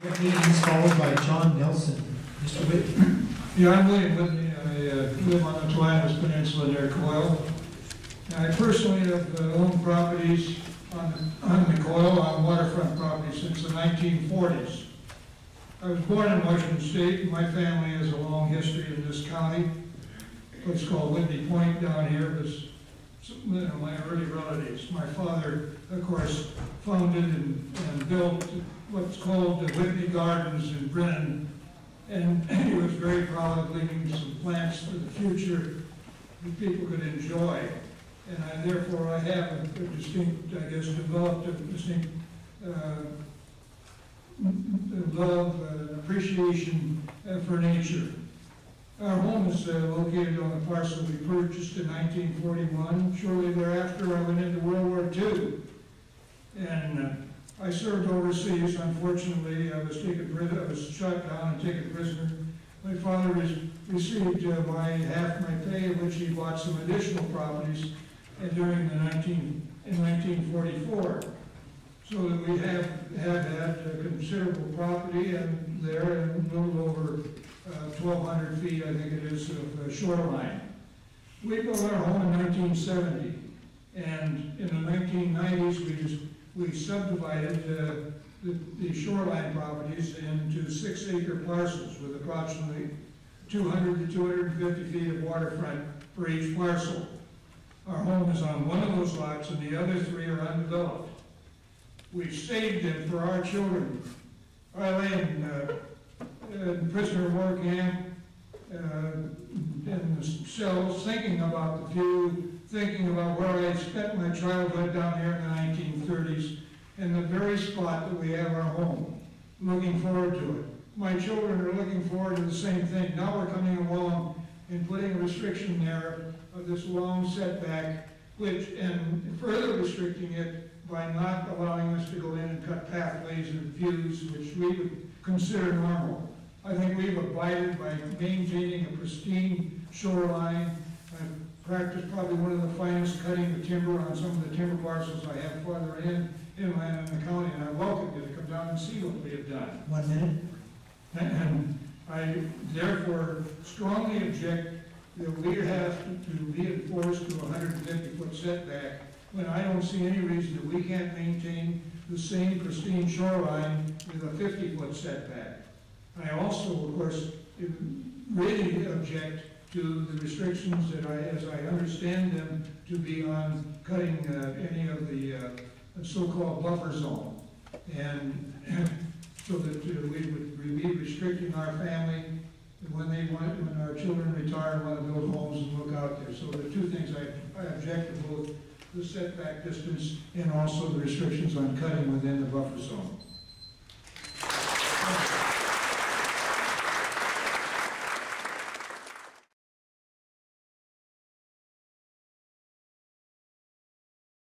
He's followed by John Nelson. Mr. Whitney. Yeah, I'm William Whitney. I live on the Twinas Peninsula near Coyle. I personally have owned properties on the Coyle, on waterfront properties since the 1940s. I was born in Washington State, and my family has a long history in this county. What's called Whitney Point down here was my early relatives. My father, of course, founded and built what's called the Whitney Gardens in Brennan, and he was very proud of leaving some plants for the future that people could enjoy. And therefore I have a distinct, I guess, developed a distinct love and appreciation for nature. Our home is located on a parcel we purchased in 1941. Shortly thereafter, I went into World War II. And I served overseas. Unfortunately, I was shot down and taken prisoner. My father received half my pay, of which he bought some additional properties during in 1944. So that we have had considerable property and there and a little over 1,200 feet, I think it is, of shoreline. We built our home in 1970, and in the 1990s we subdivided the shoreline properties into 6-acre parcels with approximately 200 to 250 feet of waterfront for each parcel. Our home is on one of those lots and the other 3 are undeveloped. We've saved them for our children. I lay in prisoner of war camp, in the cells, thinking about the view, thinking about where I had spent my childhood down here in the 1930s, and the very spot that we have our home, looking forward to it. My children are looking forward to the same thing. Now we're coming along and putting a restriction there of this long setback, and further restricting it by not allowing us to go in and cut pathways and views, which we would consider normal. I think we've abided by maintaining a pristine shoreline. I've practiced probably one of the finest cutting the timber on some of the timber parcels I have farther inland in the county, and I welcome you to come down and see what we have done. 1 minute. And I therefore strongly object that we have to be enforced to a 150-foot setback when I don't see any reason that we can't maintain the same pristine shoreline with a 50-foot setback. I also, of course, really object to the restrictions that as I understand them, to be on cutting any of the so-called buffer zone. And so that we would be restricting our family when our children retire and want to build homes and look out there. So the 2 things I object to, both the setback distance and also the restrictions on cutting within the buffer zone.